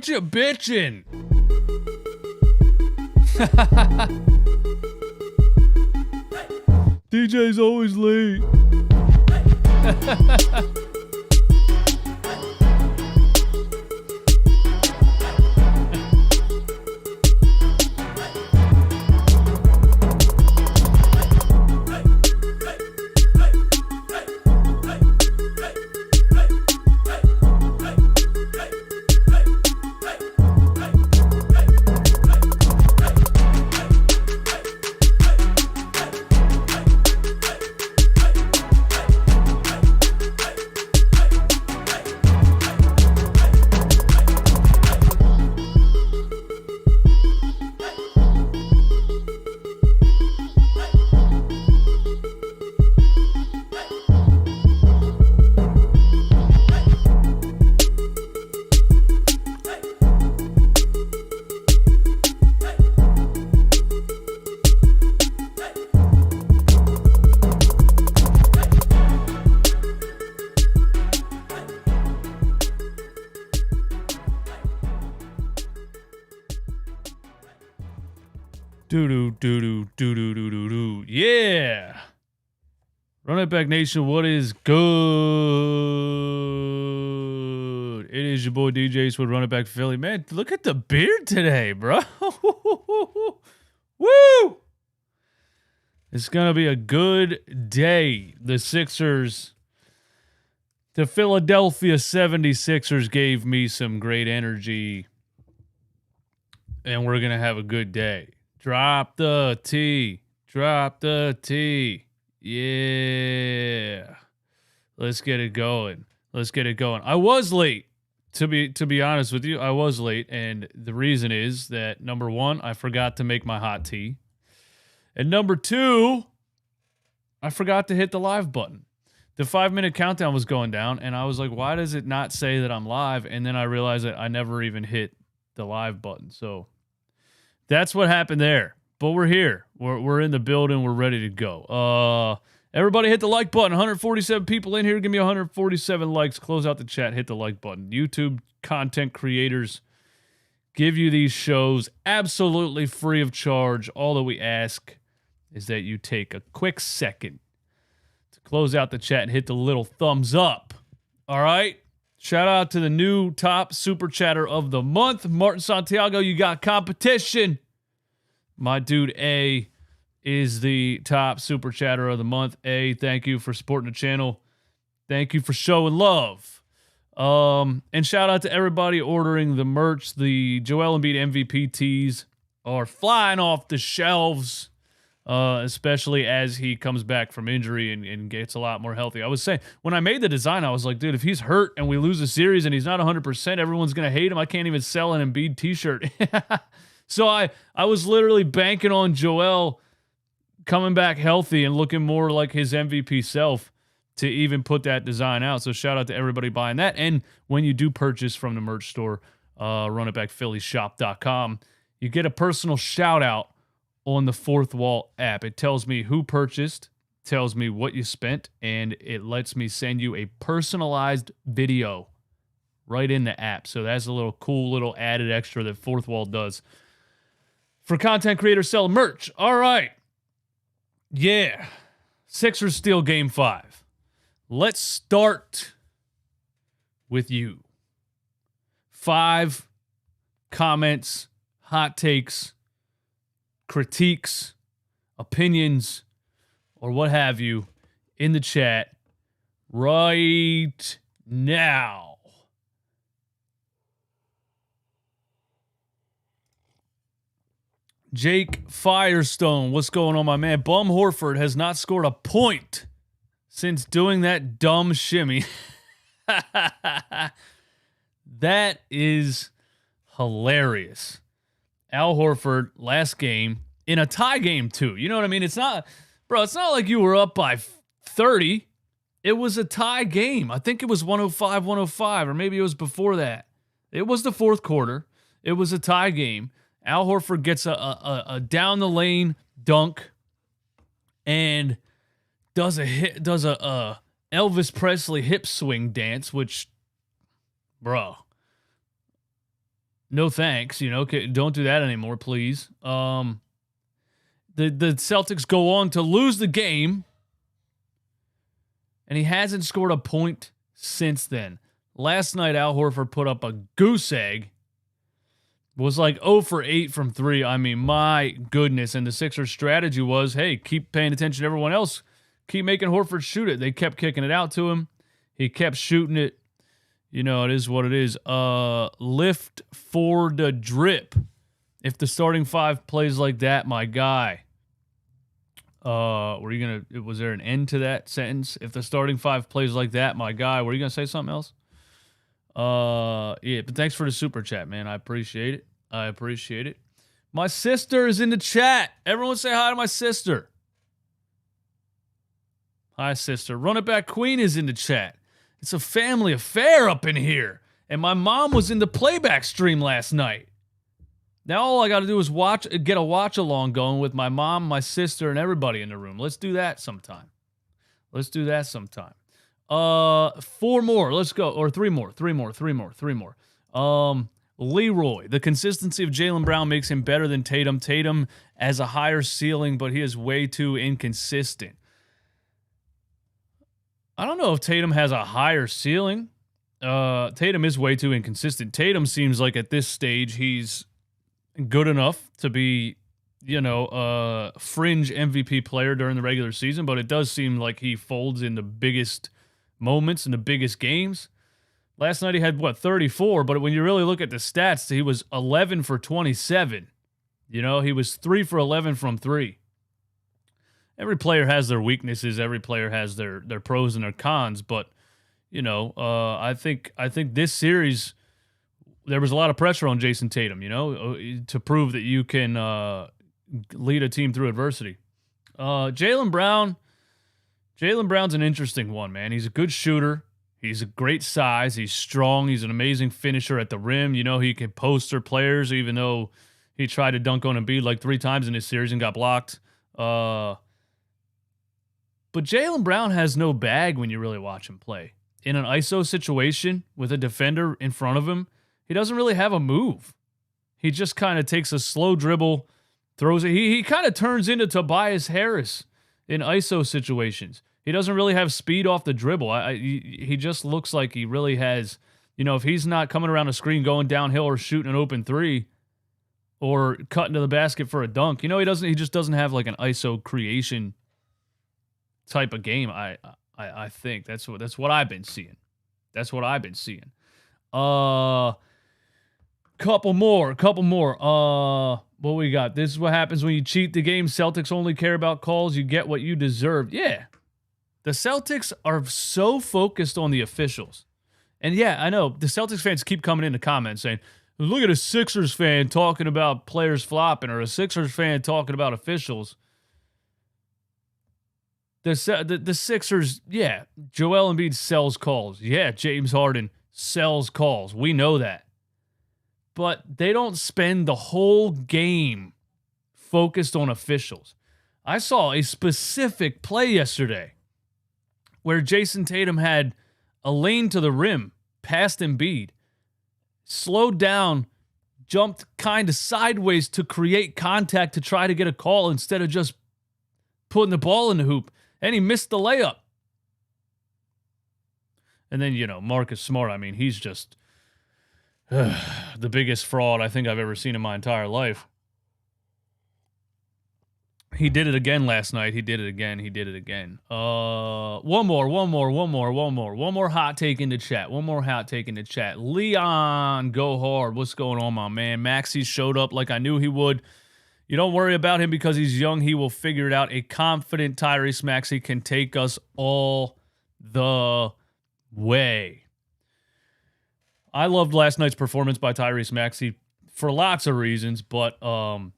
What you bitching? DJ's always late. Do. Yeah. Run It Back Nation, what is good? It is your boy DJs with Run It Back Philly. Man, look at the beard today, bro. Woo! It's going to be a good day. The Philadelphia 76ers gave me some great energy, and we're going to have a good day. Drop the T. Yeah. Let's get it going. I was late. To be honest with you, I was late, and the reason is that, number one, I forgot to make my hot tea. And number two, I forgot to hit the live button. The 5-minute countdown was going down, and I was like, why does it not say that I'm live? And then I realized that I never even hit the live button. So that's what happened there. But we're here. We're in the building. We're ready to go. Everybody hit the like button. 147 people in here. Give me 147 likes. Close out the chat. Hit the like button. YouTube content creators give you these shows absolutely free of charge. All that we ask is that you take a quick second to close out the chat and hit the little thumbs up. All right? Shout out to the new top super chatter of the month. Martin Santiago, you got competition. My dude A is the top super chatter of the month. A, thank you for supporting the channel. Thank you for showing love. And shout out to everybody ordering the merch. The Joel Embiid MVP tees are flying off the shelves, especially as he comes back from injury and gets a lot more healthy. I was saying, when I made the design, I was like, dude, if he's hurt and we lose a series and he's not 100%, everyone's going to hate him. I can't even sell an Embiid t-shirt. So I was literally banking on Joel coming back healthy and looking more like his MVP self to even put that design out. So shout out to everybody buying that. And when you do purchase from the merch store, runitbackphillyshop.com, you get a personal shout out on the Fourth Wall app. It tells me who purchased, tells me what you spent, and it lets me send you a personalized video right in the app. So that's a little cool little added extra that Fourth Wall does for content creators selling merch. All right. Yeah. Sixers steal Game 5. Let's start with you. 5 comments, hot takes, critiques, opinions, or what have you in the chat right now. Jake Firestone, what's going on, my man? Bum Horford has not scored a point since doing that dumb shimmy. That is hilarious. Al Horford, last game, in a tie game, too. You know what I mean? It's not like you were up by 30. It was a tie game. I think it was 105, or maybe it was before that. It was the fourth quarter. It was a tie game. Al Horford gets a down the lane dunk and does a Elvis Presley hip swing dance, which, bro, No thanks. Don't do that anymore, please. The Celtics go on to lose the game, and he hasn't scored a point since then. Last night, Al Horford put up a goose egg. Was like 0 for 8 from 3. I mean, my goodness. And the Sixers' strategy was, hey, keep paying attention to everyone else. Keep making Horford shoot it. They kept kicking it out to him. He kept shooting it. It is what it is. Lift for the drip. If the starting five plays like that, my guy. Was there an end to that sentence? If the starting five plays like that, my guy, were you going to say something else? But thanks for the super chat, man. I appreciate it. My sister is in the chat. Everyone say hi to my sister. Hi, sister. Run It Back Queen is in the chat. It's a family affair up in here. And my mom was in the playback stream last night. Now all I got to do is get a watch along going with my mom, my sister, and everybody in the room. Let's do that sometime. 4 more. Let's go. Or 3 more. Leroy. The consistency of Jaylen Brown makes him better than Tatum. Tatum has a higher ceiling, but he is way too inconsistent. I don't know if Tatum has a higher ceiling. Tatum is way too inconsistent. Tatum seems like at this stage he's good enough to be, a fringe MVP player during the regular season, but it does seem like he folds in the biggest moments in the biggest games. Last night he had 34, but when you really look at the stats, he was 11 for 27. He was 3 for 11 from 3. Every player has their weaknesses, every player has their pros and their cons, but I think this series there was a lot of pressure on Jason Tatum, to prove that you can lead a team through adversity. Jaylen Brown's an interesting one, man. He's a good shooter. He's a great size. He's strong. He's an amazing finisher at the rim. He can poster players, even though he tried to dunk on Embiid like 3 times in this series and got blocked. But Jaylen Brown has no bag when you really watch him play. In an ISO situation with a defender in front of him, he doesn't really have a move. He just kind of takes a slow dribble, throws it. He kind of turns into Tobias Harris in ISO situations. He doesn't really have speed off the dribble. He just looks like he really has, if he's not coming around a screen, going downhill or shooting an open 3 or cutting to the basket for a dunk. He just doesn't have like an ISO creation type of game. I think that's what I've been seeing. Couple more. What we got? This is what happens when you cheat the game. Celtics only care about calls. You get what you deserve. Yeah. The Celtics are so focused on the officials. And yeah, I know the Celtics fans keep coming in the comments saying, look at a Sixers fan talking about players flopping or a Sixers fan talking about officials. The Sixers, yeah, Joel Embiid sells calls. Yeah, James Harden sells calls. We know that. But they don't spend the whole game focused on officials. I saw a specific play yesterday where Jason Tatum had a lane to the rim, past Embiid, slowed down, jumped kind of sideways to create contact to try to get a call instead of just putting the ball in the hoop, and he missed the layup. And then, Marcus Smart, I mean, he's just the biggest fraud I think I've ever seen in my entire life. He did it again last night. He did it again. One more hot take in the chat. Leon, go hard. What's going on, my man? Maxey showed up like I knew he would. You don't worry about him because he's young. He will figure it out. A confident Tyrese Maxey can take us all the way. I loved last night's performance by Tyrese Maxey for lots of reasons, but the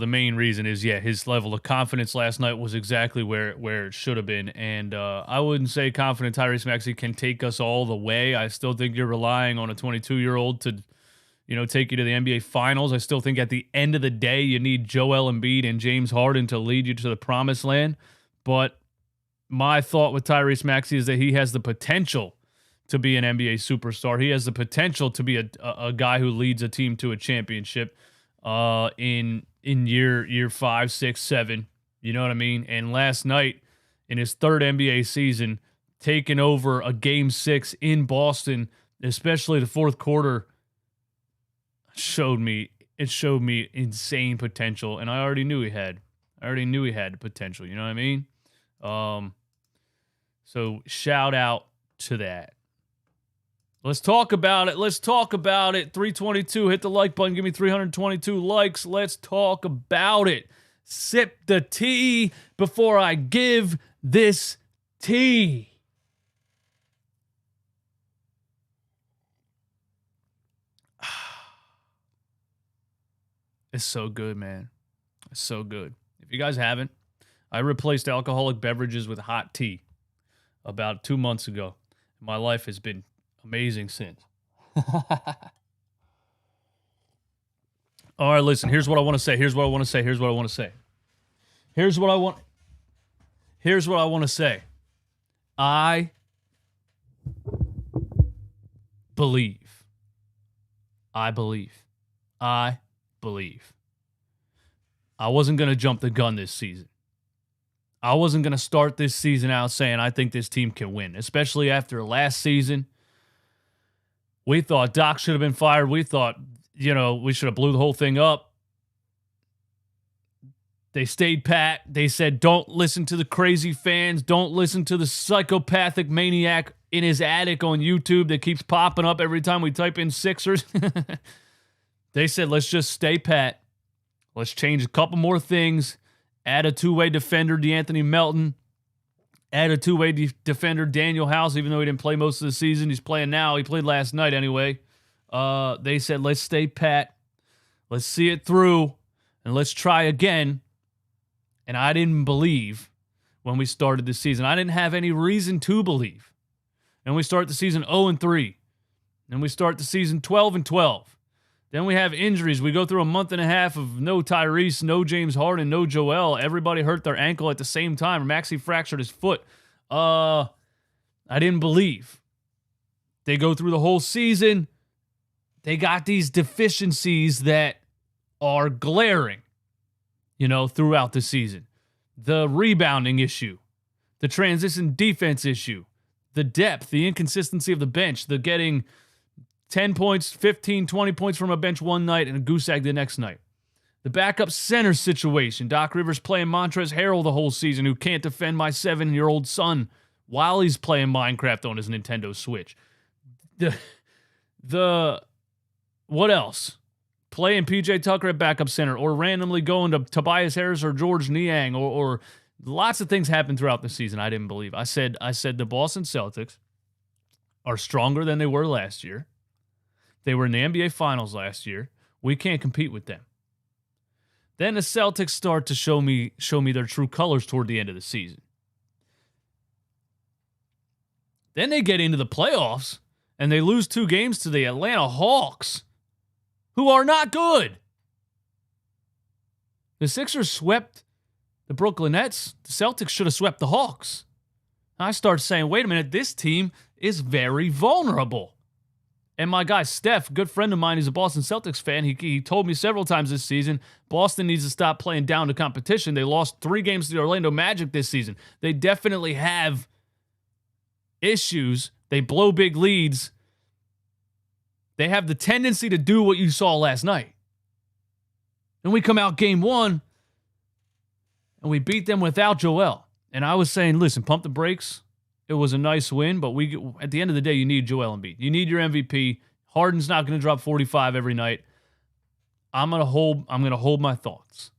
main reason is, his level of confidence last night was exactly where it should have been. And I wouldn't say confident Tyrese Maxey can take us all the way. I still think you're relying on a 22-year-old to, take you to the NBA Finals. I still think at the end of the day, you need Joel Embiid and James Harden to lead you to the promised land. But my thought with Tyrese Maxey is that he has the potential to be an NBA superstar. He has the potential to be a guy who leads a team to a championship in year 5, 6, 7. You know what I mean? And last night, in his third NBA season, taking over a Game 6 in Boston, especially the fourth quarter, showed me insane potential, and I already knew he had. The potential. You know what I mean? So shout out to that. Let's talk about it. 322. Hit the like button. Give me 322 likes. Let's talk about it. Sip the tea before I give this tea. It's so good, man. It's so good. If you guys haven't, I replaced alcoholic beverages with hot tea about 2 months ago. My life has been amazing since. All right, listen. Here's what I want to say. Here's what I want to say. I believe. I wasn't going to jump the gun this season. I wasn't going to start this season out saying I think this team can win, especially after last season. We thought Doc should have been fired. We thought, we should have blew the whole thing up. They stayed pat. They said, don't listen to the crazy fans. Don't listen to the psychopathic maniac in his attic on YouTube that keeps popping up every time we type in Sixers. They said, let's just stay pat. Let's change a couple more things. Add a two-way defender, DeAnthony Melton. Add a two-way defender, Daniel House, even though he didn't play most of the season. He's playing now. He played last night anyway. They said, let's stay pat. Let's see it through, and let's try again. And I didn't believe when we started the season. I didn't have any reason to believe. And we start the season 0-3. Then we start the season 12-12. Then we have injuries. We go through a month and a half of no Tyrese, no James Harden, no Joel. Everybody hurt their ankle at the same time. Maxey fractured his foot. I didn't believe. They go through the whole season. They got these deficiencies that are glaring, throughout the season. The rebounding issue, the transition defense issue, the depth, the inconsistency of the bench, the getting 10 points, 15, 20 points from a bench one night and a goose egg the next night. The backup center situation. Doc Rivers playing Montrezl Harrell the whole season, who can't defend my 7-year-old son while he's playing Minecraft on his Nintendo Switch. What else? Playing PJ Tucker at backup center, or randomly going to Tobias Harris or George Niang, or lots of things happened throughout the season I didn't believe. I said the Boston Celtics are stronger than they were last year. They were in the NBA Finals last year. We can't compete with them. Then the Celtics start to show me their true colors toward the end of the season. Then they get into the playoffs, and they lose 2 games to the Atlanta Hawks, who are not good. The Sixers swept the Brooklyn Nets. The Celtics should have swept the Hawks. I start saying, wait a minute, this team is very vulnerable. And my guy, Steph, good friend of mine, he's a Boston Celtics fan. He told me several times this season, Boston needs to stop playing down to competition. They lost 3 games to the Orlando Magic this season. They definitely have issues. They blow big leads. They have the tendency to do what you saw last night. And we come out game 1, and we beat them without Joel. And I was saying, listen, pump the brakes. It was a nice win, but at the end of the day, you need Joel Embiid. You need your MVP. Harden's not going to drop 45 every night. I'm going to hold my thoughts.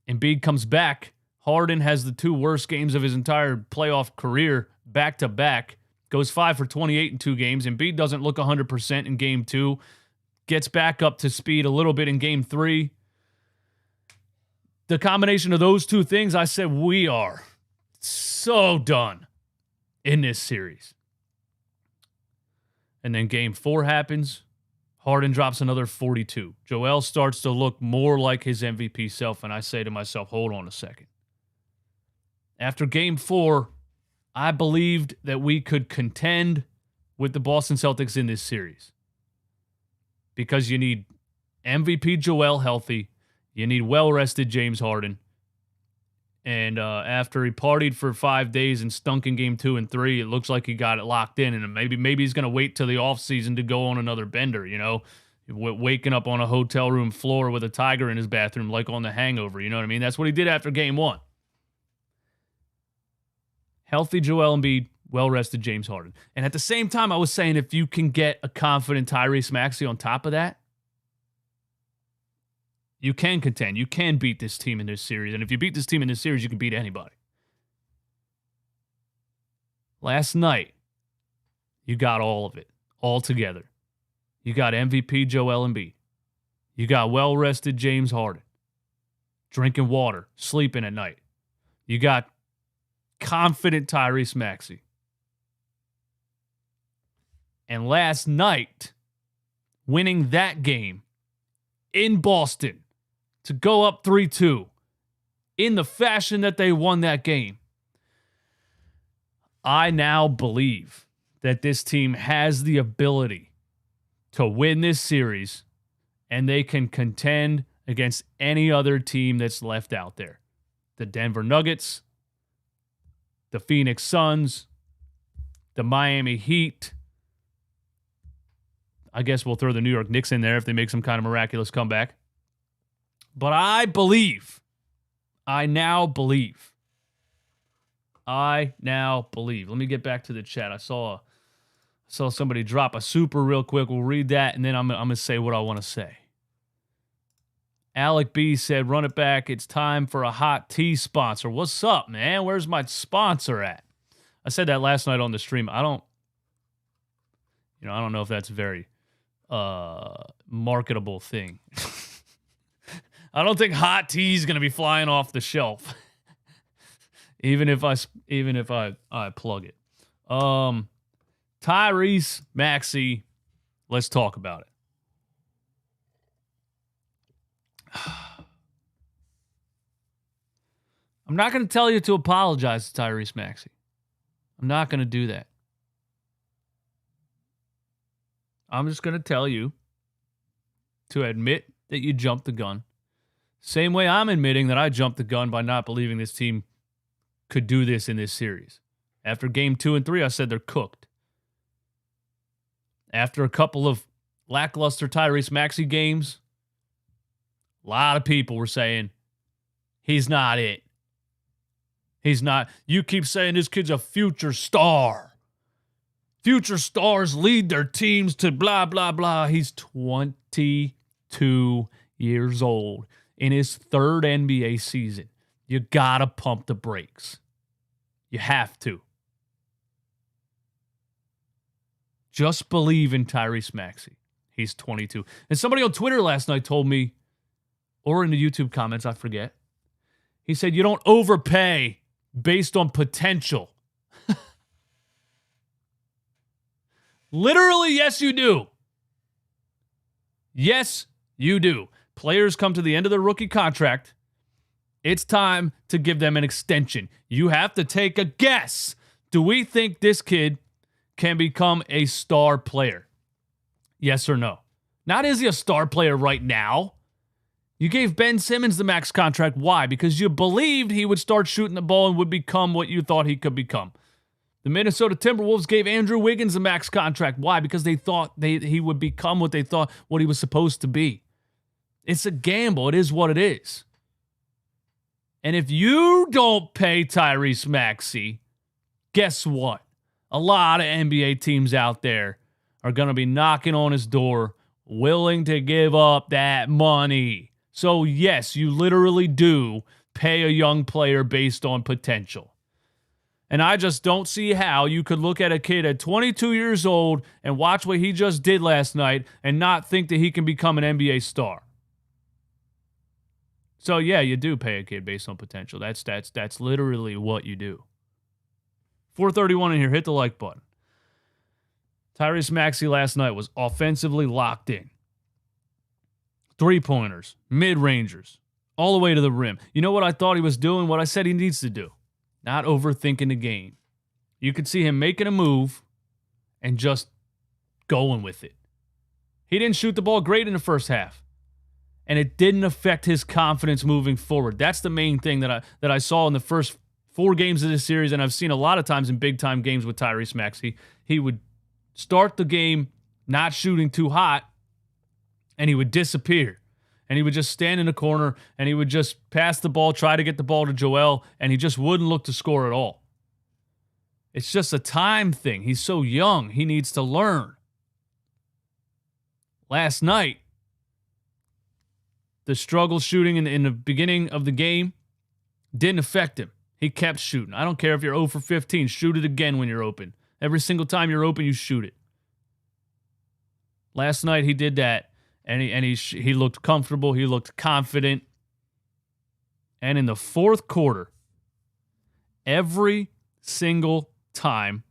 Embiid comes back. Harden has the 2 worst games of his entire playoff career back to back. Goes 5 for 28 in 2 games. Embiid doesn't look 100% in game 2. Gets back up to speed a little bit in game 3. The combination of those 2 things, I said, we are so done in this series. And then game 4 happens. Harden drops another 42. Joel starts to look more like his MVP self, and I say to myself, hold on a second. After game 4, I believed that we could contend with the Boston Celtics in this series. Because you need MVP Joel healthy. You need well-rested James Harden. And after he partied for 5 days and stunk in game 2 and 3, it looks like he got it locked in. And maybe he's going to wait till the offseason to go on another bender, waking up on a hotel room floor with a tiger in his bathroom like on The Hangover. You know what I mean? That's what he did after game 1. Healthy Joel Embiid, well-rested James Harden. And at the same time, I was saying if you can get a confident Tyrese Maxey on top of that, you can contend. You can beat this team in this series. And if you beat this team in this series, you can beat anybody. Last night, you got all of it, all together. You got MVP Joel Embiid. You got well-rested James Harden. Drinking water, sleeping at night. You got confident Tyrese Maxey. And last night, winning that game in Boston to go up 3-2 in the fashion that they won that game, I now believe that this team has the ability to win this series and they can contend against any other team that's left out there. The Denver Nuggets, the Phoenix Suns, the Miami Heat. I guess we'll throw the New York Knicks in there if they make some kind of miraculous comeback. But I now believe. Let me get back to the chat. I saw somebody drop a super real quick. We'll read that, and then I'm going to say what I want to say. Alec B said, run it back. It's time for a hot tea sponsor. What's up, man? Where's my sponsor at? I said that last night on the stream. I don't know if that's a very marketable thing. I don't think hot tea is going to be flying off the shelf, even if I plug it. Tyrese Maxey, let's talk about it. I'm not going to tell you to apologize to Tyrese Maxey. I'm not going to do that. I'm just going to tell you to admit that you jumped the gun. Same way I'm admitting that I jumped the gun by not believing this team could do this in this series. After game 2 and 3, I said they're cooked. After a couple of lackluster Tyrese Maxey games, a lot of people were saying, he's not it. He's not. You keep saying this kid's a future star. Future stars lead their teams to blah, blah, blah. He's 22 years old in his 3rd NBA season. You got to pump the brakes. You have to. Just believe in Tyrese Maxey. He's 22. And somebody on Twitter last night told me, or in the YouTube comments, I forget, he said, you don't overpay based on potential. Literally, yes, you do. Yes, you do. Players come to the end of their rookie contract. It's time to give them an extension. You have to take a guess. Do we think this kid can become a star player? Yes or no? Not is he a star player right now. You gave Ben Simmons the max contract. Why? Because you believed he would start shooting the ball and would become what you thought he could become. The Minnesota Timberwolves gave Andrew Wiggins a max contract. Why? Because they thought he would become what he was supposed to be. It's a gamble. It is what it is. And if you don't pay Tyrese Maxey, guess what? A lot of NBA teams out there are going to be knocking on his door, willing to give up that money. So yes, you literally do pay a young player based on potential. And I just don't see how you could look at a kid at 22 years old and watch what he just did last night and not think that he can become an NBA star. So yeah, you do pay a kid based on potential. That's literally what you do. 431 in here. Hit the like button. Tyrese Maxey last night was offensively locked in. 3-pointers, mid-rangers, all the way to the rim. You know what I thought he was doing? What I said he needs to do. Not overthinking the game. You could see him making a move, and just going with it. He didn't shoot the ball great in the first half, and it didn't affect his confidence moving forward. That's the main thing that I saw in the first 4 games of this series, and I've seen a lot of times in big-time games with Tyrese Maxey. He would start the game not shooting too hot, and he would disappear. And he would just stand in the corner, and he would just pass the ball, try to get the ball to Joel, and he just wouldn't look to score at all. It's just a time thing. He's so young. He needs to learn. Last night, the struggle shooting in the beginning of the game didn't affect him. He kept shooting. I don't care if you're 0 for 15. Shoot it again when you're open. Every single time you're open, you shoot it. Last night, he did that, and he looked comfortable. He looked confident. And in the fourth quarter, every single time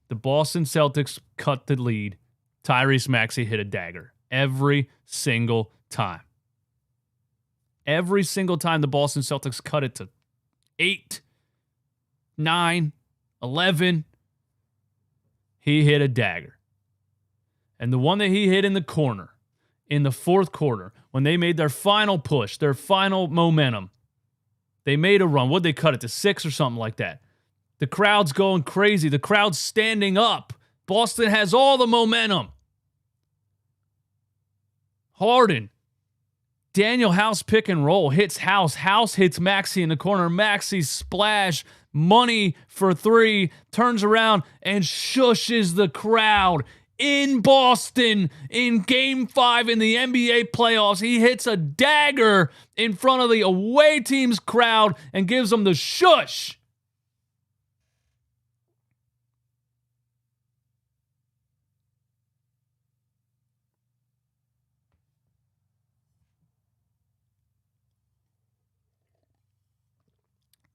the Boston Celtics cut the lead, Tyrese Maxey hit a dagger. Every single time. Every single time the Boston Celtics cut it to 8, 9, 11, he hit a dagger. And the one that he hit in the corner, in the fourth quarter, when they made their final push, their final momentum, they made a run. What'd they cut it to, 6 or something like that? The crowd's going crazy. The crowd's standing up. Boston has all the momentum. Harden. Daniel House pick and roll. Hits House. House hits Maxey in the corner. Maxey splash. Money for 3. Turns around and shushes the crowd. In Boston, in Game 5 in the NBA playoffs, he hits a dagger in front of the away team's crowd and gives them the shush.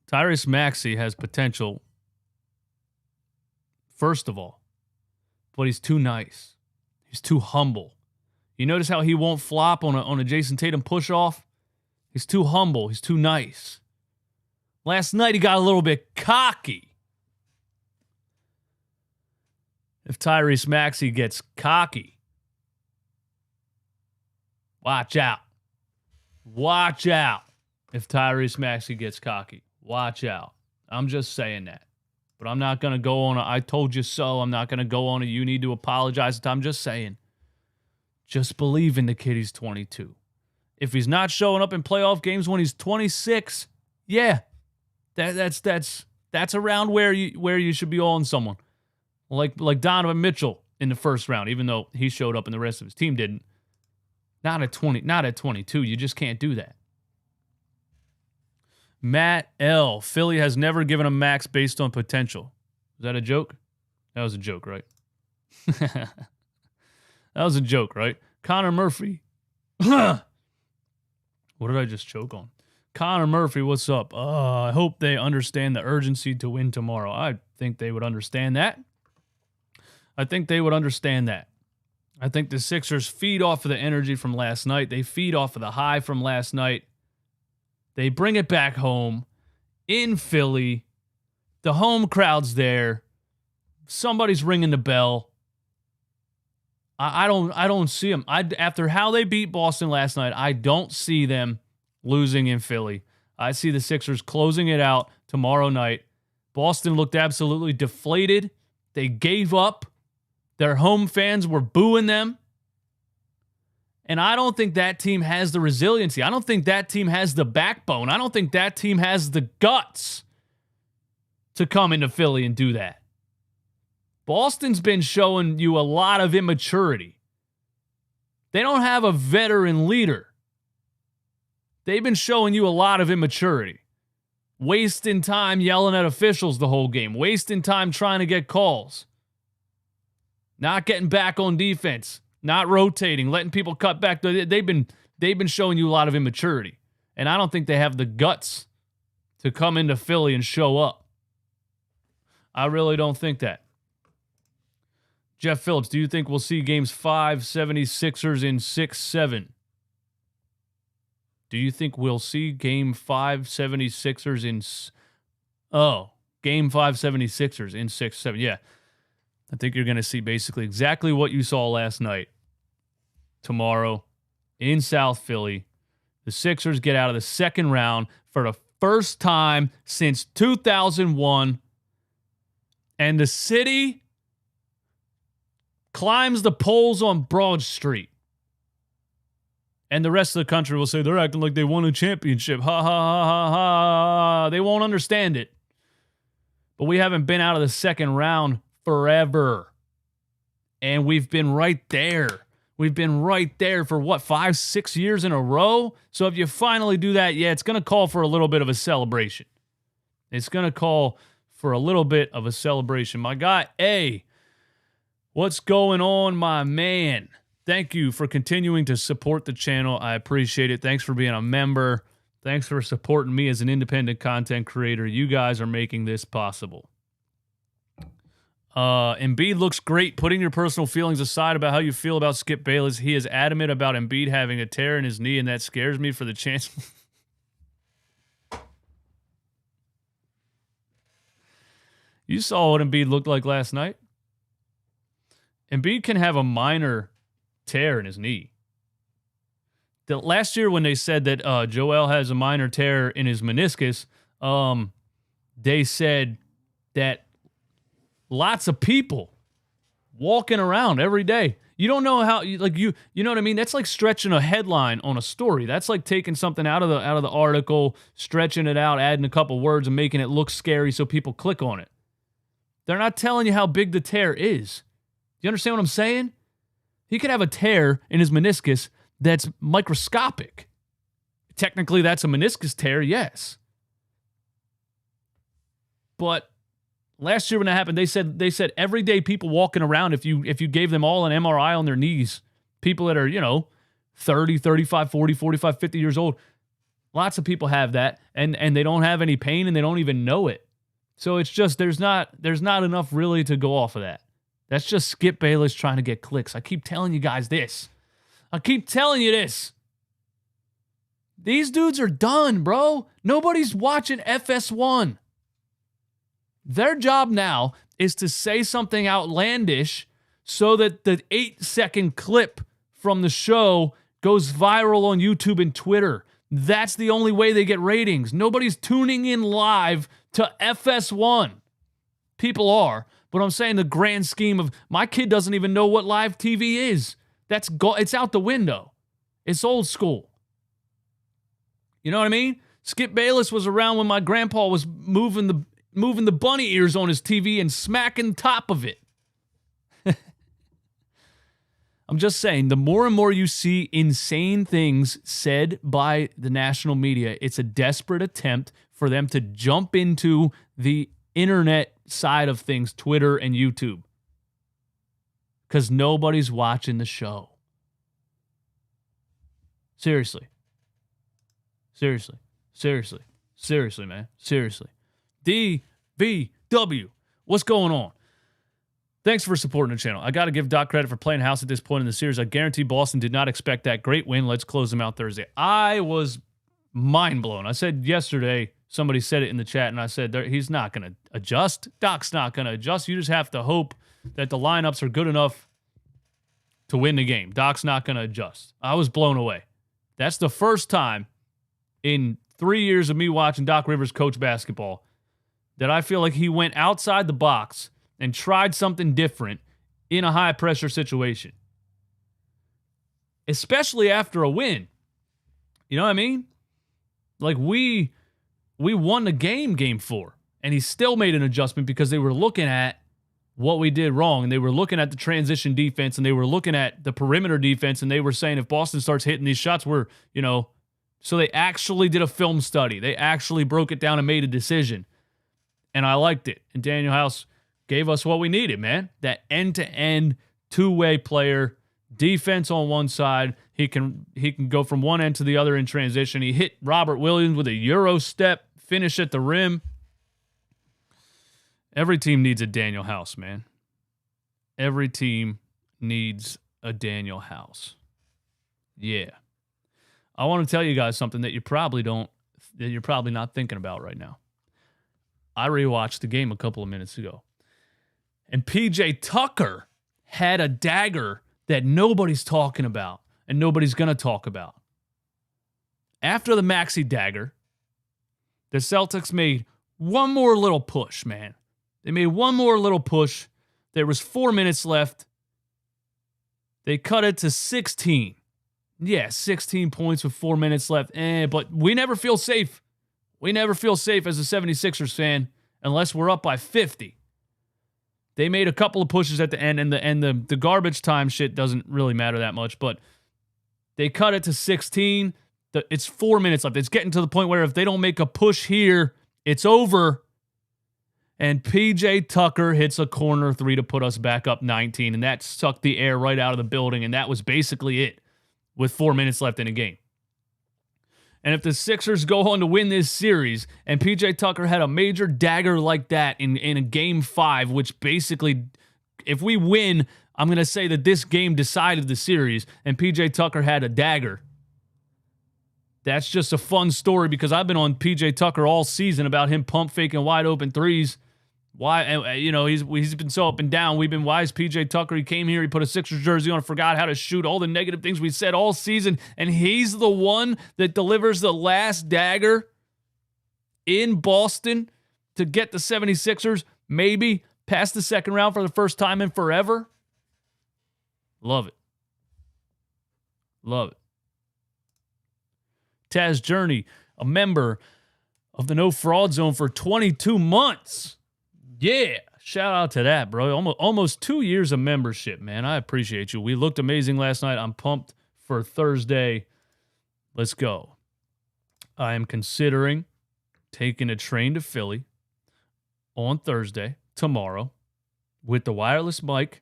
Tyrese Maxey has potential, first of all, but he's too nice. He's too humble. You notice how he won't flop on a Jason Tatum push-off? He's too humble. He's too nice. Last night, he got a little bit cocky. If Tyrese Maxey gets cocky, watch out. Watch out if Tyrese Maxey gets cocky. Watch out. I'm just saying that. But I'm not going to go on a I told you so. I'm not going to go on a you need to apologize. I'm just saying. Just believe in the kid. He's 22. If he's not showing up in playoff games when he's 26, yeah, that's around where you should be on someone. Like Donovan Mitchell in the first round, even though he showed up and the rest of his team didn't. Not at 22. You just can't do that. Matt L. Philly has never given a max based on potential. Is that a joke? That was a joke, right? That was a joke, right? Connor Murphy. What did I just choke on? Connor Murphy, what's up? I hope they understand the urgency to win tomorrow. I think they would understand that. I think the Sixers feed off of the energy from last night. They feed off of the high from last night. They bring it back home in Philly. The home crowd's there. Somebody's ringing the bell. I don't see them. After how they beat Boston last night, I don't see them losing in Philly. I see the Sixers closing it out tomorrow night. Boston looked absolutely deflated. They gave up. Their home fans were booing them. And I don't think that team has the resiliency. I don't think that team has the backbone. I don't think that team has the guts to come into Philly and do that. Boston's been showing you a lot of immaturity. They don't have a veteran leader. They've been showing you a lot of immaturity. Wasting time yelling at officials the whole game. Wasting time trying to get calls. Not getting back on defense. Not rotating, letting people cut back. They've been showing you a lot of immaturity. And I don't think they have the guts to come into Philly and show up. I really don't think that. Jeff Phillips, do you think we'll see games 5, 76ers in 6-7? Do you think we'll see game 5, 76ers in... Oh, game 5, 76ers in 6-7. Yeah. I think you're going to see basically exactly what you saw last night. Tomorrow in South Philly, the Sixers get out of the second round for the first time since 2001, and the city climbs the poles on Broad Street. And the rest of the country will say they're acting like they won a championship. Ha, ha, ha, ha, ha. They won't understand it. But we haven't been out of the second round forever. And we've been right there. We've been right there for, 5-6 years in a row? So if you finally do that, yeah, it's going to call for a little bit of a celebration. It's going to call for a little bit of a celebration. My guy, A, what's going on, my man? Thank you for continuing to support the channel. I appreciate it. Thanks for being a member. Thanks for supporting me as an independent content creator. You guys are making this possible. Embiid looks great. Putting your personal feelings aside about how you feel about Skip Bayless, he is adamant about Embiid having a tear in his knee, and that scares me for the chance. You saw what Embiid looked like last night. Embiid can have a minor tear in his knee. Last year when they said that Joel has a minor tear in his meniscus, they said that lots of people walking around every day. You don't know how you know what I mean? That's like stretching a headline on a story. That's like taking something out of the article, stretching it out, adding a couple words and making it look scary so people click on it. They're not telling you how big the tear is. You understand what I'm saying? He could have a tear in his meniscus that's microscopic. Technically, that's a meniscus tear, yes. But last year when that happened, they said everyday people walking around, if you gave them all an MRI on their knees, people that are, 30, 35, 40, 45, 50 years old, lots of people have that, and they don't have any pain, and they don't even know it. So it's just, there's not enough really to go off of that. That's just Skip Bayless trying to get clicks. I keep telling you guys this. These dudes are done, bro. Nobody's watching FS1. Their job now is to say something outlandish so that the 8-second clip from the show goes viral on YouTube and Twitter. That's the only way they get ratings. Nobody's tuning in live to FS1. People are. But I'm saying the grand scheme of my kid doesn't even know what live TV is. It's out the window. It's old school. You know what I mean? Skip Bayless was around when my grandpa was moving the bunny ears on his TV and smacking top of it. I'm just saying, the more and more you see insane things said by the national media, it's a desperate attempt for them to jump into the internet side of things, Twitter and YouTube, because nobody's watching the show. Seriously, man. Seriously. DVW, what's going on? Thanks for supporting the channel. I got to give Doc credit for playing house at this point in the series. I guarantee Boston did not expect that great win. Let's close them out Thursday. I was mind blown. I said yesterday, somebody said it in the chat, and I said he's not going to adjust. Doc's not going to adjust. You just have to hope that the lineups are good enough to win the game. Doc's not going to adjust. I was blown away. That's the first time in 3 years of me watching Doc Rivers coach basketball that I feel like he went outside the box and tried something different in a high-pressure situation. Especially after a win. You know what I mean? Like, we won the game 4, and he still made an adjustment because they were looking at what we did wrong, and they were looking at the transition defense, and they were looking at the perimeter defense, and they were saying if Boston starts hitting these shots, so they actually did a film study. They actually broke it down and made a decision, and I liked it. And Daniel House gave us what we needed, man. That end-to-end two-way player, defense on one side. He can go from one end to the other in transition. He hit Robert Williams with a Euro step, finish at the rim. Every team needs a Daniel House, man. Every team needs a Daniel House. Yeah. I want to tell you guys something that you're probably not thinking about right now. I rewatched the game a couple of minutes ago. And PJ Tucker had a dagger that nobody's talking about and nobody's going to talk about. After the Maxey dagger, the Celtics made one more little push, man. They made one more little push. There was 4 minutes left. They cut it to 16. Yeah, 16 points with 4 minutes left. But we never feel safe. We never feel safe as a 76ers fan unless we're up by 50. They made a couple of pushes at the end, and the garbage time shit doesn't really matter that much, but they cut it to 16. It's 4 minutes left. It's getting to the point where if they don't make a push here, it's over. And PJ Tucker hits a corner three to put us back up 19, and that sucked the air right out of the building, and that was basically it with 4 minutes left in the game. And if the Sixers go on to win this series, and PJ Tucker had a major dagger like that in a game 5, which basically, if we win, I'm going to say that this game decided the series, and PJ Tucker had a dagger. That's just a fun story because I've been on PJ Tucker all season about him pump faking wide open threes. Why, he's been so up and down. Why is PJ Tucker? He came here, he put a Sixers jersey on, forgot how to shoot, all the negative things we said all season, and he's the one that delivers the last dagger in Boston to get the 76ers maybe past the second round for the first time in forever. Love it. Love it. Taz Journey, a member of the No Fraud Zone for 22 months. Yeah, shout out to that, bro. Almost 2 years of membership, man. I appreciate you. We looked amazing last night. I'm pumped for Thursday. Let's go. I am considering taking a train to Philly on Thursday, tomorrow, with the wireless mic,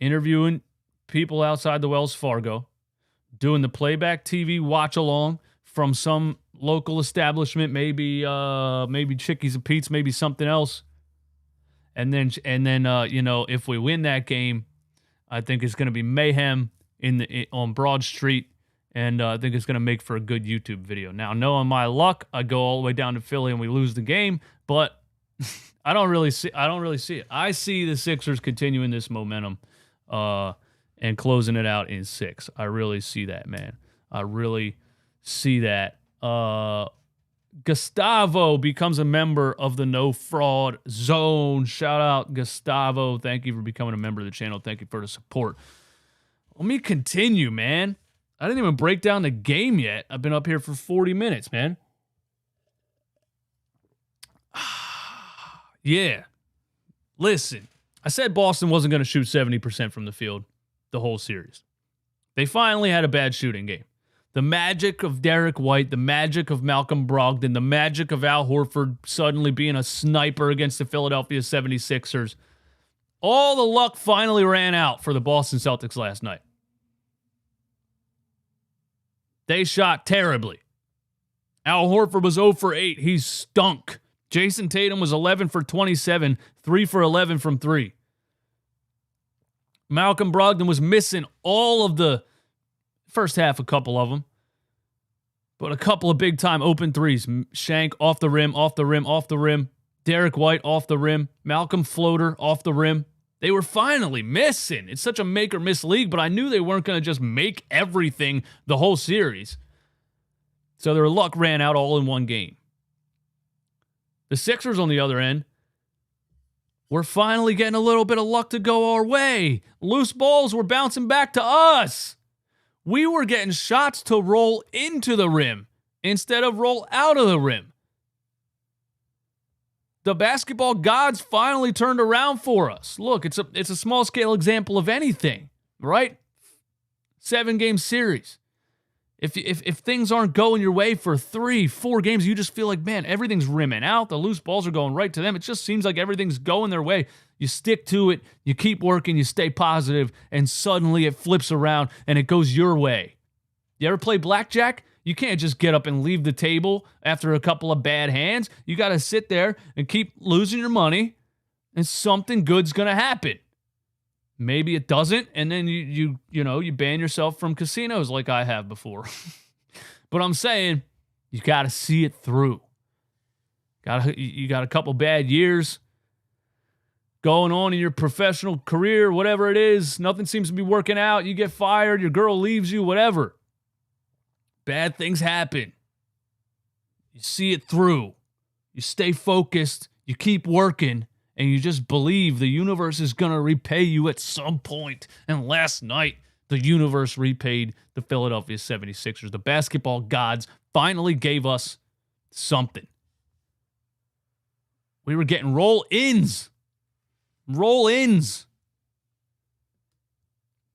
interviewing people outside the Wells Fargo, doing the playback TV watch-along from some local establishment, maybe Chickies and Pete's, maybe something else. And then, if we win that game, I think it's going to be mayhem on Broad Street, and I think it's going to make for a good YouTube video. Now, knowing my luck, I go all the way down to Philly and we lose the game, but I don't really see it. I see the Sixers continuing this momentum and closing it out in 6. I really see that, man. I really see that. Gustavo becomes a member of the No Fraud Zone. Shout out, Gustavo. Thank you for becoming a member of the channel. Thank you for the support. Let me continue, man. I didn't even break down the game yet. I've been up here for 40 minutes, man. Yeah. Listen, I said Boston wasn't going to shoot 70% from the field the whole series. They finally had a bad shooting game. The magic of Derek White, the magic of Malcolm Brogdon, the magic of Al Horford suddenly being a sniper against the Philadelphia 76ers. All the luck finally ran out for the Boston Celtics last night. They shot terribly. Al Horford was 0 for 8. He stunk. Jason Tatum was 11 for 27, 3 for 11 from 3. Malcolm Brogdon was missing all of the first half, a couple of them. But a couple of big-time open threes. Shank off the rim, off the rim, off the rim. Derek White off the rim. Malcolm floater off the rim. They were finally missing. It's such a make-or-miss league, but I knew they weren't going to just make everything the whole series. So their luck ran out all in one game. The Sixers, on the other end, we're finally getting a little bit of luck to go our way. Loose balls were bouncing back to us. We were getting shots to roll into the rim instead of roll out of the rim. The basketball gods finally turned around for us. Look, it's a small-scale example of anything, right? 7-game series. If things aren't going your way for 3-4 games, you just feel like, man, everything's rimming out. The loose balls are going right to them. It just seems like everything's going their way. You stick to it, you keep working, you stay positive, and suddenly it flips around and it goes your way. You ever play blackjack? You can't just get up and leave the table after a couple of bad hands. You got to sit there and keep losing your money, and something good's going to happen. Maybe it doesn't, and then you ban yourself from casinos like I have before. But I'm saying you got to see it through. You got a couple bad years. going on in your professional career, whatever it is. Nothing seems to be working out. You get fired. Your girl leaves you, whatever. Bad things happen. You see it through. You stay focused. You keep working. And you just believe the universe is going to repay you at some point. And last night, the universe repaid the Philadelphia 76ers. The basketball gods finally gave us something. We were getting roll-ins. Roll-ins.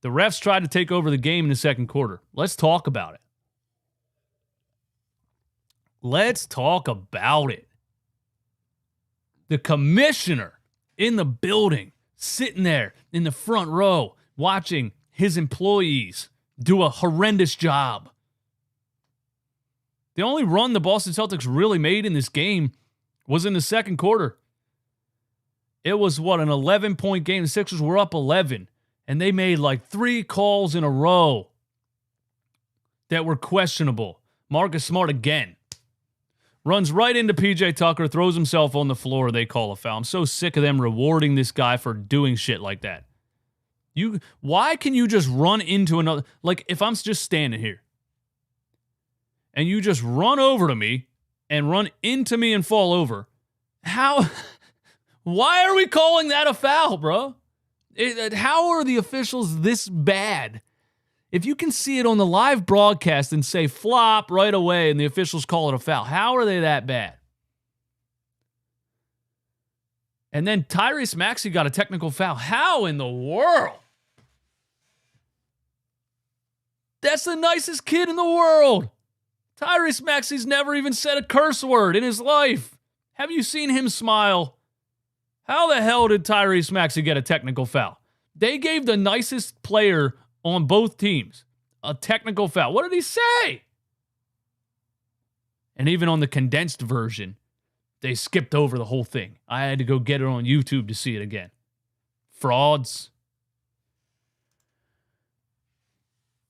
The refs tried to take over the game in the second quarter. Let's talk about it. Let's talk about it. The commissioner in the building, sitting there in the front row, watching his employees do a horrendous job. The only run the Boston Celtics really made in this game was in the second quarter. It was, an 11-point game. The Sixers were up 11, and they made like 3 calls in a row that were questionable. Marcus Smart again runs right into PJ Tucker, throws himself on the floor. They call a foul. I'm so sick of them rewarding this guy for doing shit like that. Why can you just run into another? Like, if I'm just standing here and you just run over to me and run into me and fall over, why are we calling that a foul, bro? How are the officials this bad? If you can see it on the live broadcast and say flop right away and the officials call it a foul, how are they that bad? And then Tyrese Maxey got a technical foul. How in the world? That's the nicest kid in the world. Tyrese Maxey's never even said a curse word in his life. Have you seen him smile? How the hell did Tyrese Maxey get a technical foul? They gave the nicest player on both teams a technical foul. What did he say? And even on the condensed version, they skipped over the whole thing. I had to go get it on YouTube to see it again. Frauds.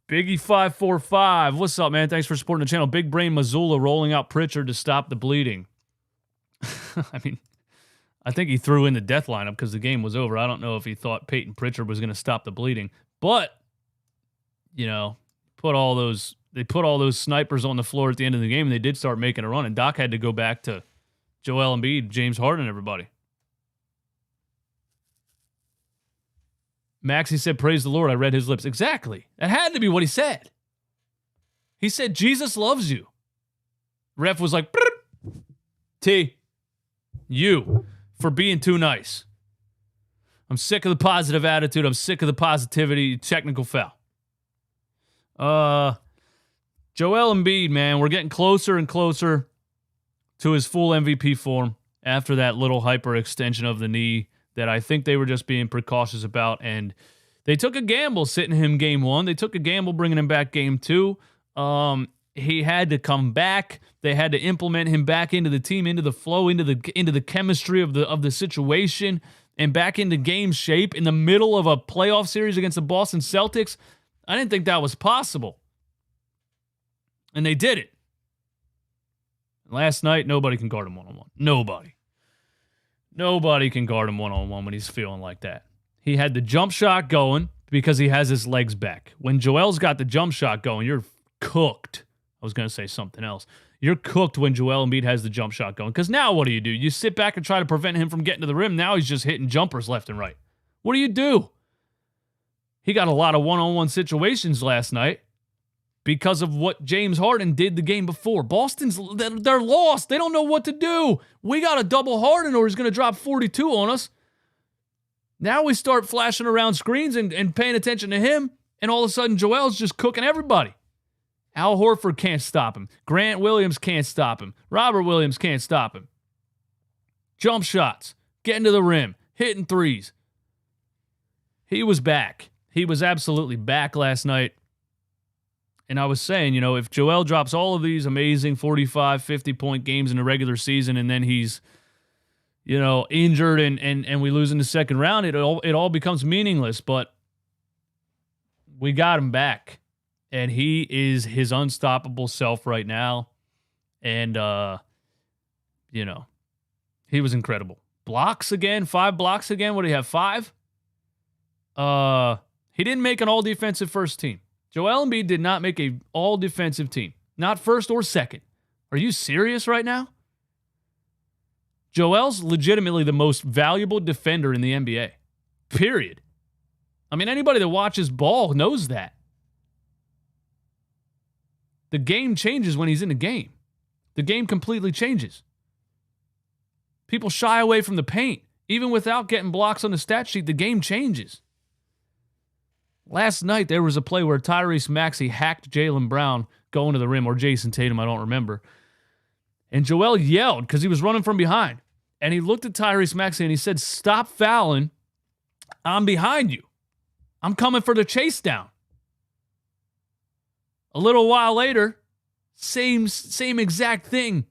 Biggie545. What's up, man? Thanks for supporting the channel. Big Brain Missoula rolling out Pritchard to stop the bleeding. I mean, I think he threw in the death lineup because the game was over. I don't know if he thought Peyton Pritchard was going to stop the bleeding. But, you know, they put all those snipers on the floor at the end of the game, and they did start making a run. And Doc had to go back to Joel Embiid, James Harden, and everybody. Maxey said, praise the Lord. I read his lips. Exactly. That had to be what he said. He said, Jesus loves you. Ref was like, T, you, for being too nice. I'm sick of the positive attitude. I'm sick of the positivity. Technical foul. Joel Embiid, man, we're getting closer and closer to his full MVP form after that little hyperextension of the knee that I think they were just being precautious about. And they took a gamble sitting him game 1. They took a gamble bringing him back game 2. He had to come back. They had to implement him back into the team, into the flow, into the chemistry of the situation, and back into game shape in the middle of a playoff series against the Boston Celtics. I didn't think that was possible. And they did it. Last night, nobody can guard him one-on-one. Nobody can guard him one-on-one when he's feeling like that. He had the jump shot going because he has his legs back. When Joel's got the jump shot going, you're cooked. I was going to say something else. You're cooked when Joel Embiid has the jump shot going. Because now what do? You sit back and try to prevent him from getting to the rim. Now he's just hitting jumpers left and right. What do? He got a lot of one-on-one situations last night because of what James Harden did the game before. Boston's, they're lost. They don't know what to do. We got to double Harden or he's going to drop 42 on us. Now we start flashing around screens and paying attention to him, and all of a sudden Joel's just cooking everybody. Al Horford can't stop him. Grant Williams can't stop him. Robert Williams can't stop him. Jump shots, getting to the rim, hitting threes. He was back. He was absolutely back last night. And I was saying, if Joel drops all of these amazing 45, 50-point games in the regular season and then he's, injured and we lose in the second round, it all becomes meaningless. But we got him back. And he is his unstoppable self right now. And, he was incredible. blocks again, 5 blocks again. What do you have, 5? He didn't make an all-defensive first team. Joel Embiid did not make a all-defensive team. Not first or second. Are you serious right now? Joel's legitimately the most valuable defender in the NBA. Period. I mean, anybody that watches ball knows that. The game changes when he's in the game. The game completely changes. People shy away from the paint. Even without getting blocks on the stat sheet, the game changes. Last night, there was a play where Tyrese Maxey hacked Jaylen Brown going to the rim, or Jason Tatum, I don't remember. And Joel yelled because he was running from behind. And he looked at Tyrese Maxey and he said, "Stop fouling. I'm behind you. I'm coming for the chase down." A little while later, same exact thing.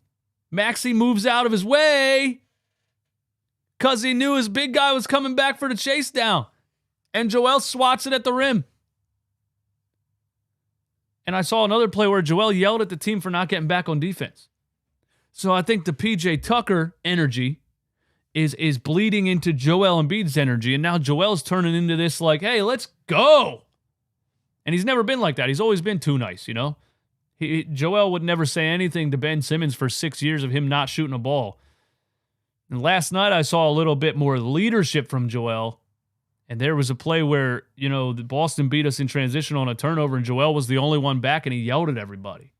Maxey moves out of his way because he knew his big guy was coming back for the chase down. And Joel swats it at the rim. And I saw another play where Joel yelled at the team for not getting back on defense. So I think the PJ Tucker energy is bleeding into Joel Embiid's energy. And now Joel's turning into this like, hey, let's go. And he's never been like that. He's always been too nice, you know. Joel would never say anything to Ben Simmons for 6 years of him not shooting a ball. And last night I saw a little bit more leadership from Joel. And there was a play where, you know, the Boston beat us in transition on a turnover, and Joel was the only one back, and he yelled at everybody.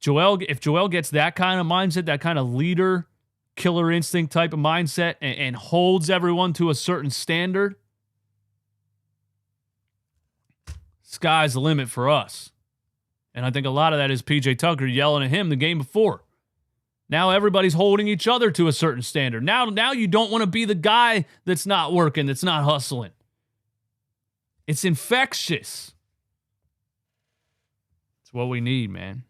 If Joel gets that kind of mindset, that kind of leader, killer instinct type of mindset, and holds everyone to a certain standard, sky's the limit for us. And I think a lot of that is PJ Tucker yelling at him the game before. Now everybody's holding each other to a certain standard. Now you don't want to be the guy that's not working, that's not hustling. It's infectious. It's what we need, man.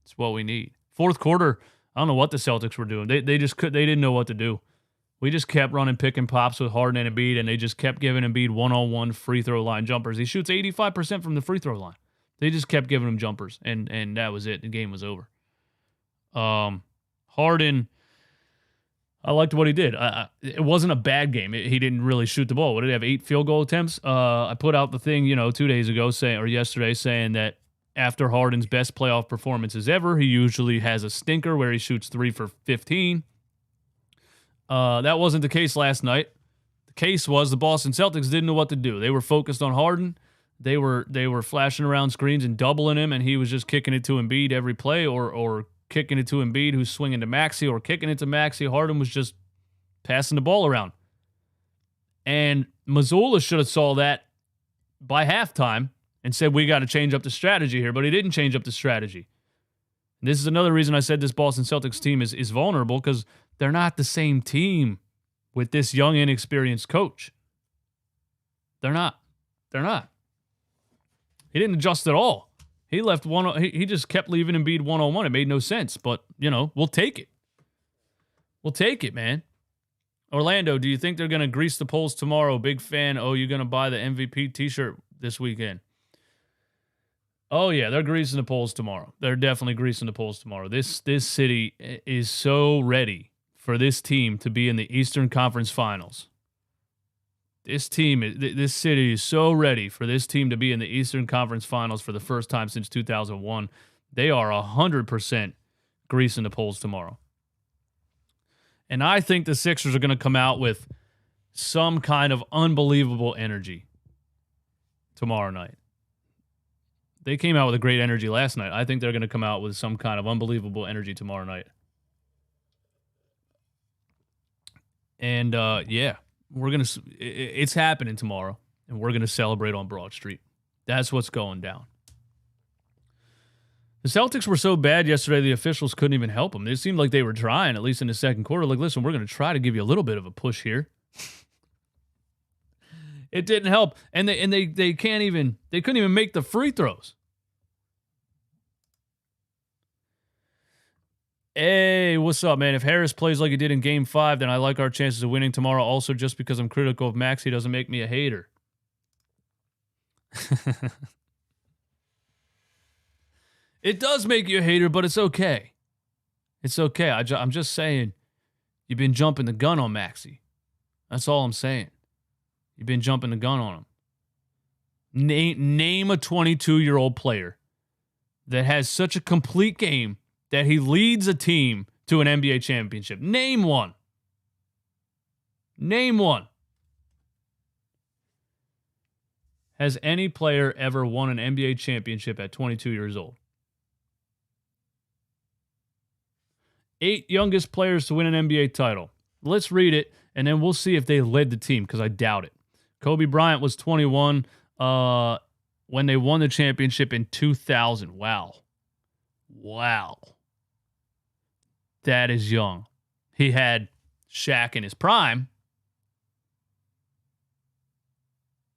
It's what we need. Fourth quarter, I don't know what the Celtics were doing. They didn't know what to do. We just kept running pick and pops with Harden and Embiid, and they just kept giving Embiid one-on-one free throw line jumpers. He shoots 85% from the free throw line. They just kept giving him jumpers, and that was it. The game was over. Harden, I liked what he did. It wasn't a bad game. He didn't really shoot the ball. What did he have, 8 field goal attempts? I put out the thing, 2 days ago yesterday saying that after Harden's best playoff performances ever, he usually has a stinker where he shoots 3 for 15. That wasn't the case last night. The case was the Boston Celtics didn't know what to do. They were focused on Harden. They were flashing around screens and doubling him, and he was just kicking it to Embiid every play, or kicking it to Embiid, who's swinging to Maxey, or kicking it to Maxey. Harden was just passing the ball around. And Mazzulla should have saw that by halftime and said, we got to change up the strategy here, but he didn't change up the strategy. And this is another reason I said this Boston Celtics team is vulnerable, because they're not the same team with this young, inexperienced coach. They're not. He didn't adjust at all. He left one. He just kept leaving Embiid one-on-one. It made no sense, but, we'll take it. We'll take it, man. Orlando, do you think they're going to grease the polls tomorrow? Big fan. Oh, you're going to buy the MVP t-shirt this weekend. Oh, yeah, they're greasing the polls tomorrow. They're definitely greasing the polls tomorrow. This city is so ready for this team to be in the Eastern Conference Finals. This city is so ready for this team to be in the Eastern Conference Finals for the first time since 2001. They are 100% greasing the polls tomorrow. And I think the Sixers are going to come out with some kind of unbelievable energy tomorrow night. They came out with a great energy last night. I think they're going to come out with some kind of unbelievable energy tomorrow night. And, it's happening tomorrow, and we're going to celebrate on Broad Street. That's what's going down. The Celtics were so bad yesterday, the officials couldn't even help them. It seemed like they were trying, at least in the second quarter. Like, listen, we're going to try to give you a little bit of a push here. It didn't help, and they couldn't even make the free throws. Hey, what's up, man? If Harris plays like he did in Game 5, then I like our chances of winning tomorrow. Also, just because I'm critical of Maxey doesn't make me a hater. It does make you a hater, but it's okay. It's okay. I'm just saying, You've been jumping the gun on Maxey. That's all I'm saying. You've been jumping the gun on him. Name a 22-year-old player that has such a complete game that he leads a team to an NBA championship. Name one. Name one. Has any player ever won an NBA championship at 22 years old? 8 youngest players to win an NBA title. Let's read it, and then we'll see if they led the team, because I doubt it. Kobe Bryant was 21 when they won the championship in 2000. Wow. That is young. He had Shaq in his prime,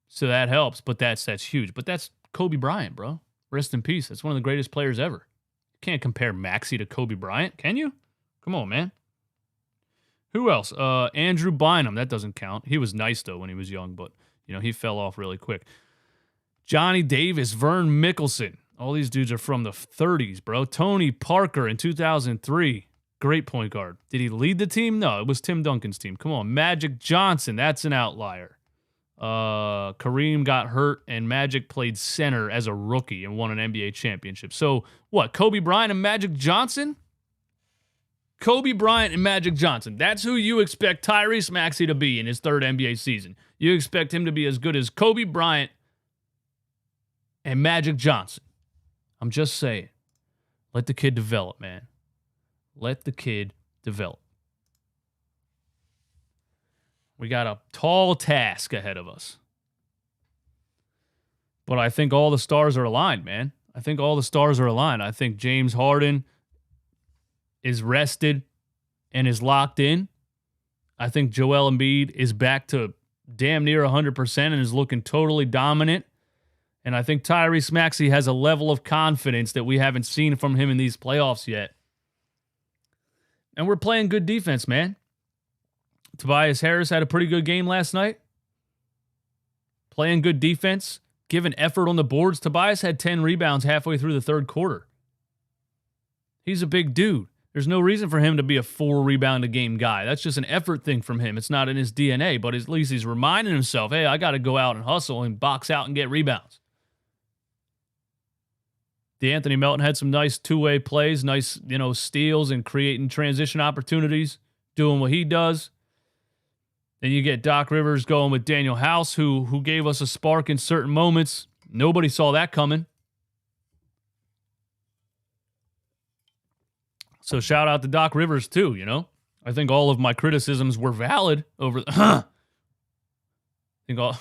so that helps, but that's huge. But that's Kobe Bryant, bro. Rest in peace. That's one of the greatest players ever. You can't compare Maxey to Kobe Bryant, can you? Come on, man. Who else? Andrew Bynum. That doesn't count. He was nice, though, when he was young, but, he fell off really quick. Johnny Davis, Vern Mickelson. All these dudes are from the 30s, bro. Tony Parker in 2003. Great point guard. Did he lead the team? No, it was Tim Duncan's team. Come on. Magic Johnson. That's an outlier. Kareem got hurt, and Magic played center as a rookie and won an NBA championship. So, what, Kobe Bryant and Magic Johnson? Kobe Bryant and Magic Johnson. That's who you expect Tyrese Maxey to be in his 3rd NBA season. You expect him to be as good as Kobe Bryant and Magic Johnson. I'm just saying. Let the kid develop, man. Let the kid develop. We got a tall task ahead of us. But I think all the stars are aligned, man. I think all the stars are aligned. I think James Harden is rested and is locked in. I think Joel Embiid is back to damn near 100% and is looking totally dominant. And I think Tyrese Maxey has a level of confidence that we haven't seen from him in these playoffs yet. And we're playing good defense, man. Tobias Harris had a pretty good game last night. Playing good defense, giving effort on the boards. Tobias had 10 rebounds halfway through the 3rd quarter. He's a big dude. There's no reason for him to be a 4-rebound-a-game guy. That's just an effort thing from him. It's not in his DNA, but at least he's reminding himself, hey, I got to go out and hustle and box out and get rebounds. DeAnthony Melton had some nice two-way plays, nice, steals and creating transition opportunities, doing what he does. Then you get Doc Rivers going with Daniel House, who gave us a spark in certain moments. Nobody saw that coming. So shout out to Doc Rivers, too, I think all of my criticisms were valid over... I think all...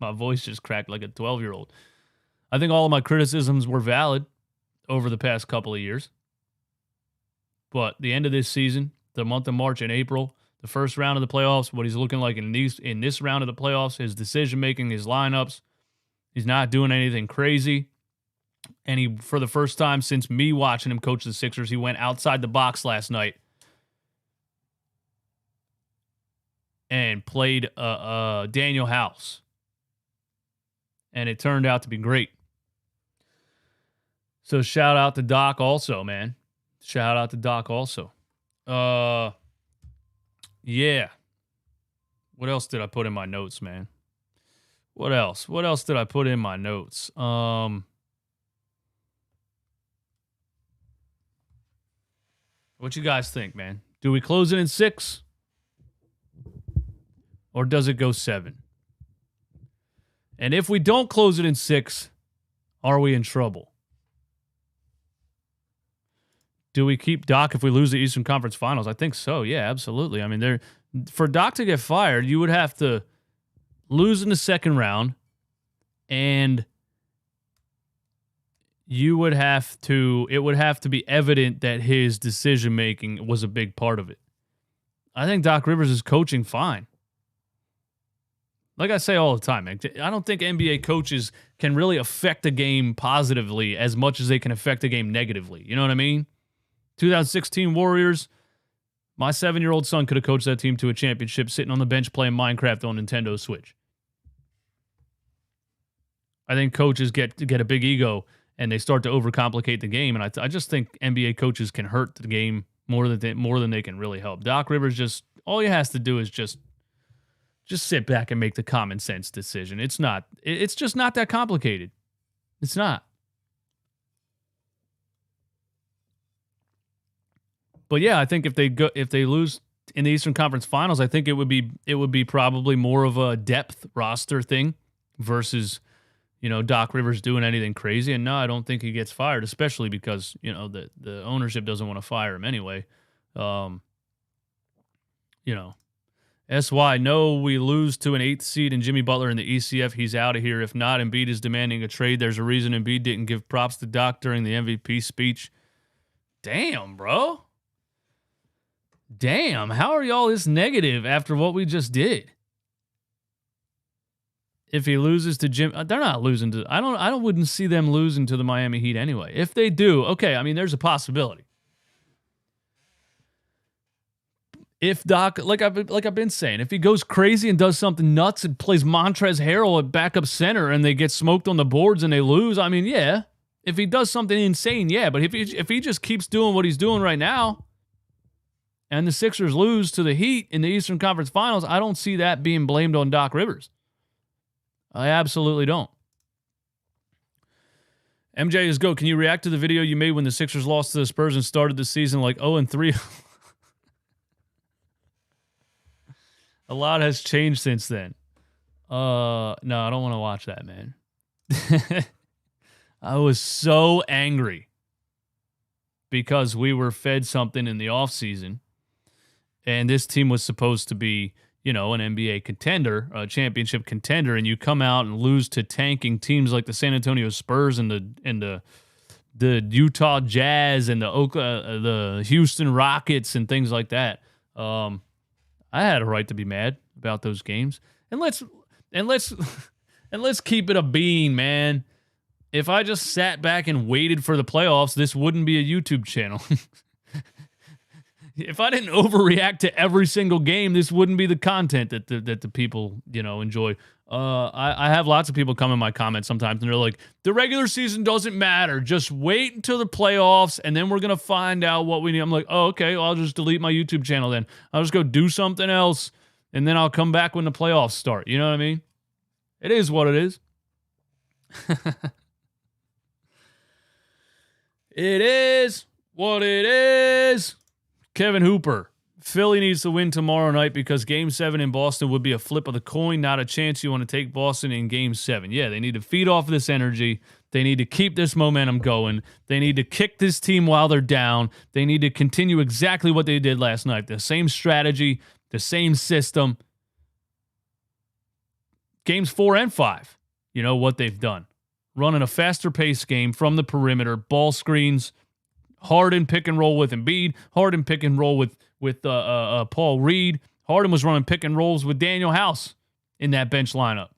my voice just cracked like a 12-year-old. I think all of my criticisms were valid over the past couple of years. But the end of this season, the month of March and April, the first round of the playoffs, what he's looking like in this round of the playoffs, his decision-making, his lineups, he's not doing anything crazy. And he, for the first time since me watching him coach the Sixers, he went outside the box last night and played Daniel House. And it turned out to be great. So shout out to Doc also, man. Shout out to Doc also. Yeah. What else did I put in my notes, man? What else? What else did I put in my notes? What you guys think, man? Do we close it in 6? Or does it go 7? And if we don't close it in 6, are we in trouble? Do we keep Doc if we lose the Eastern Conference Finals? I think so. Yeah, absolutely. I mean, for Doc to get fired, you would have to lose in the second round, and it would have to be evident that his decision-making was a big part of it. I think Doc Rivers is coaching fine. Like I say all the time, man, I don't think NBA coaches can really affect a game positively as much as they can affect a game negatively. You know what I mean? 2016 Warriors, my 7-year-old son could have coached that team to a championship sitting on the bench playing Minecraft on Nintendo Switch. I think coaches get a big ego and they start to overcomplicate the game, and I just think NBA coaches can hurt the game more than they can really help. Doc Rivers just all he has to do is just sit back and make the common sense decision. It's just not that complicated. It's not. But yeah, I think if they lose in the Eastern Conference Finals, I think it would be probably more of a depth roster thing versus, Doc Rivers doing anything crazy. And no, I don't think he gets fired, especially because, the ownership doesn't want to fire him anyway. SY, no, we lose to an 8th seed and Jimmy Butler in the ECF. He's out of here. If not, Embiid is demanding a trade. There's a reason Embiid didn't give props to Doc during the MVP speech. Damn, bro. Damn, how are y'all this negative after what we just did? If he loses to Jim, they're not losing to. I wouldn't see them losing to the Miami Heat anyway. If they do, okay, I mean, there's a possibility. If Doc, like I've been saying, if he goes crazy and does something nuts and plays Montrezl Harrell at backup center and they get smoked on the boards and they lose, I mean, yeah. If he does something insane, yeah. But if he just keeps doing what he's doing right now, and the Sixers lose to the Heat in the Eastern Conference Finals, I don't see that being blamed on Doc Rivers. I absolutely don't. MJ is go. Can you react to the video you made when the Sixers lost to the Spurs and started the season like 0-3? A lot has changed since then. No, I don't want to watch that, man. I was so angry because we were fed something in the offseason. And this team was supposed to be, an NBA contender, a championship contender, and you come out and lose to tanking teams like the San Antonio Spurs and the Utah Jazz and the Houston Rockets and things like that. I had a right to be mad about those games. And let's keep it a bean, man. If I just sat back and waited for the playoffs, this wouldn't be a YouTube channel. If I didn't overreact to every single game, this wouldn't be the content that the people, enjoy. I have lots of people come in my comments sometimes, and they're like, the regular season doesn't matter. Just wait until the playoffs, and then we're going to find out what we need. I'm like, oh, okay, well, I'll just delete my YouTube channel then. I'll just go do something else, and then I'll come back when the playoffs start. You know what I mean? It is what it is. It is what it is. Kevin Hooper, Philly needs to win tomorrow night because Game 7 in Boston would be a flip of the coin, not a chance you want to take Boston in Game 7. Yeah, they need to feed off this energy. They need to keep this momentum going. They need to kick this team while they're down. They need to continue exactly what they did last night. The same strategy, the same system. Games 4 and 5, what they've done. Running a faster pace game from the perimeter, ball screens, Harden pick and roll with Embiid. Harden pick and roll with Paul Reed. Harden was running pick and rolls with Daniel House in that bench lineup.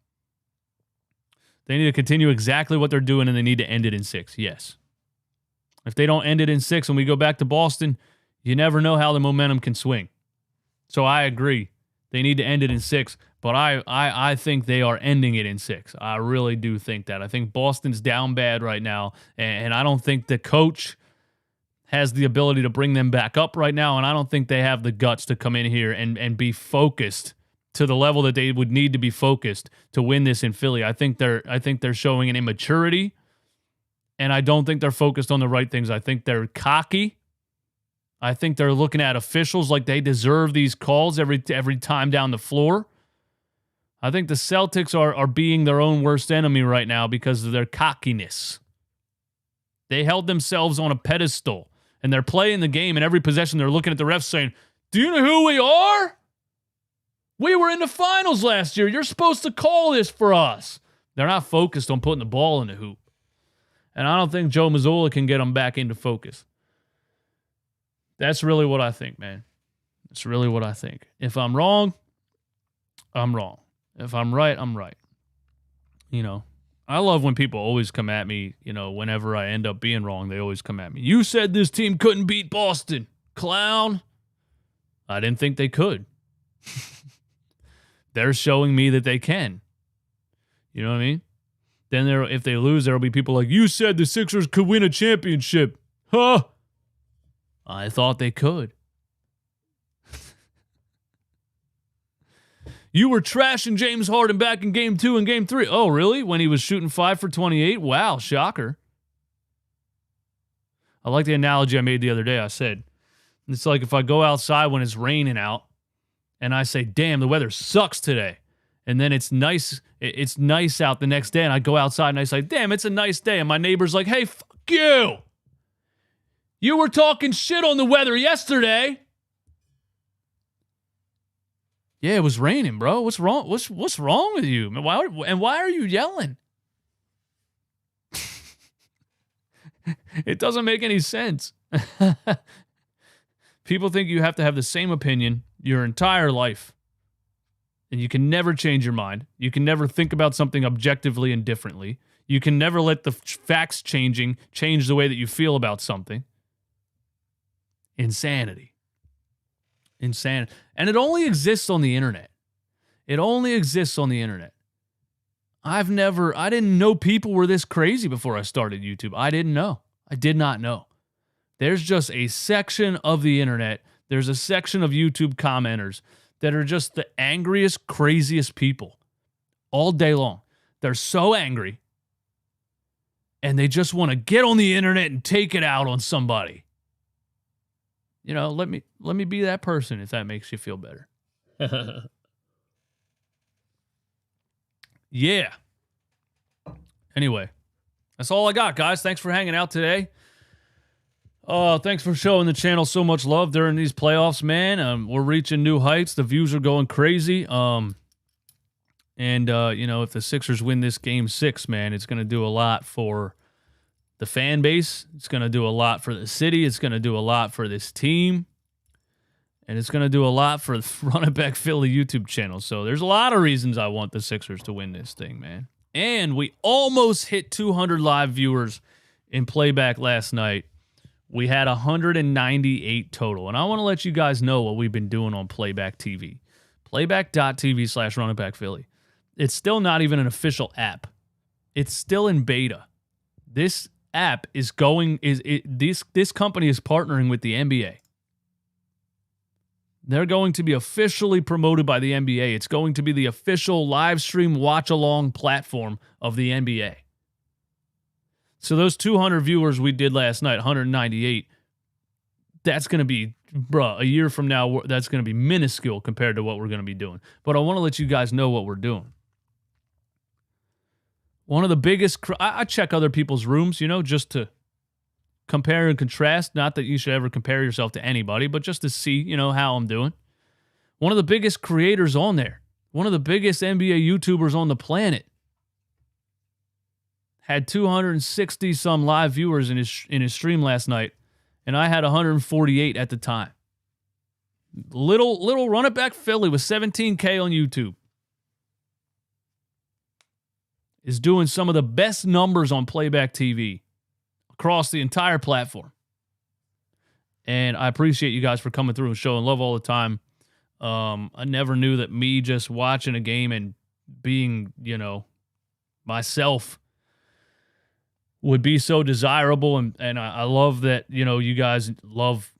They need to continue exactly what they're doing, and they need to end it in 6. Yes. If they don't end it in 6 and we go back to Boston, you never know how the momentum can swing. So I agree. They need to end it in 6, but I think they are ending it in 6. I really do think that. I think Boston's down bad right now, and I don't think the coach has the ability to bring them back up right now, and I don't think they have the guts to come in here and be focused to the level that they would need to be focused to win this in Philly. I think they're showing an immaturity, and I don't think they're focused on the right things. I think they're cocky. I think they're looking at officials like they deserve these calls every time down the floor. I think the Celtics are being their own worst enemy right now because of their cockiness. They held themselves on a pedestal, and they're playing the game, and every possession they're looking at the refs saying, do you know who we are? We were in the finals last year. You're supposed to call this for us. They're not focused on putting the ball in the hoop. And I don't think Joe Mazzulla can get them back into focus. That's really what I think, man. That's really what I think. If I'm wrong, I'm wrong. If I'm right, I'm right. I love when people always come at me, whenever I end up being wrong, they always come at me. You said this team couldn't beat Boston. Clown. I didn't think they could. They're showing me that they can. You know what I mean? Then if they lose, there will be people like, you said the Sixers could win a championship. Huh? I thought they could. You were trashing James Harden back in Game 2 and Game 3. Oh, really? When he was shooting 5 for 28? Wow, shocker. I like the analogy I made the other day. I said, it's like if I go outside when it's raining out and I say, damn, the weather sucks today. And then it's nice out the next day and I go outside and I say, damn, it's a nice day. And my neighbor's like, hey, fuck you. You were talking shit on the weather yesterday. Yeah, it was raining, bro. What's wrong? What's wrong with you? Why are you yelling? It doesn't make any sense. People think you have to have the same opinion your entire life. And you can never change your mind. You can never think about something objectively and differently. You can never let the facts change the way that you feel about something. Insanity. Insanity. And it only exists on the internet. It only exists on the internet. I didn't know people were this crazy before I started YouTube. I didn't know. I did not know. There's just a section of the internet. There's a section of YouTube commenters that are just the angriest, craziest people all day long. They're so angry. And they just want to get on the internet and take it out on somebody. You know, let me be that person if that makes you feel better. Yeah. Anyway, that's all I got, guys. Thanks for hanging out today. Thanks for showing the channel so much love during these playoffs, man. We're reaching new heights. The views are going crazy. You know, if the Sixers win this Game 6, man, it's going to do a lot for the fan base. It's going to do a lot for the city. It's going to do a lot for this team. And it's going to do a lot for the Run It Back Philly YouTube channel. So there's a lot of reasons I want the Sixers to win this thing, man. And we almost hit 200 live viewers in playback last night. We had 198 total. And I want to let you guys know what we've been doing on Playback TV. Playback.tv/RunItBackPhilly. It's still not even an official app. It's still in beta. This app is this company is partnering with the NBA. They're going to be officially promoted by the NBA. It's going to be the official live stream watch-along platform of the NBA. So those 200 viewers we did last night, 198, that's going to be, a year from now, that's going to be minuscule compared to what we're going to be doing. But I want to let you guys know what we're doing. One of the biggest, I check other people's rooms, you know, just to compare and contrast. Not that you should ever compare yourself to anybody, but just to see, you know, how I'm doing. One of the biggest creators on there, one of the biggest NBA YouTubers on the planet, had 260 some live viewers in his stream last night, and I had 148 at the time. Little Run It Back Philly with 17K on YouTube is doing some of the best numbers on Playback TV across the entire platform. And I appreciate you guys for coming through and showing love all the time. I never knew that me just watching a game and being, you know, myself would be so desirable. And I love that, you know, you guys love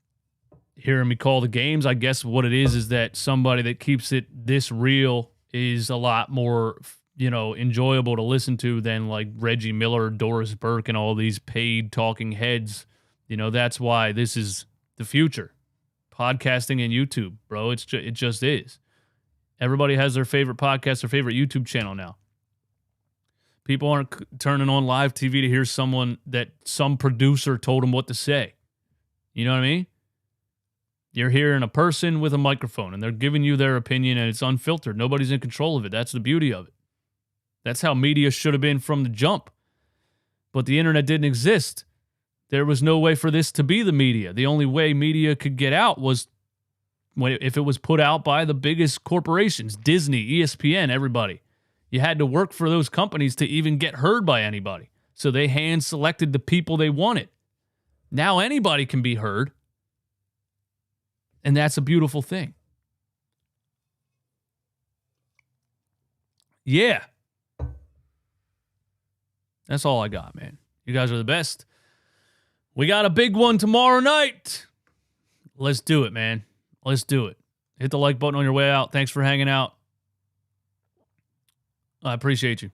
hearing me call the games. I guess what it is that somebody that keeps it this real is a lot more, you know, enjoyable to listen to than like Reggie Miller, Doris Burke, and all these paid talking heads. You know, that's why this is the future. Podcasting and YouTube, bro. It just is. Everybody has their favorite podcast, their favorite YouTube channel now. People aren't turning on live TV to hear some producer told them what to say. You know what I mean? You're hearing a person with a microphone, and they're giving you their opinion, and it's unfiltered. Nobody's in control of it. That's the beauty of it. That's how media should have been from the jump. But the internet didn't exist. There was no way for this to be the media. The only way media could get out was if it was put out by the biggest corporations, Disney, ESPN, everybody. You had to work for those companies to even get heard by anybody. So they hand-selected the people they wanted. Now anybody can be heard. And that's a beautiful thing. Yeah. That's all I got, man. You guys are the best. We got a big one tomorrow night. Let's do it, man. Let's do it. Hit the like button on your way out. Thanks for hanging out. I appreciate you.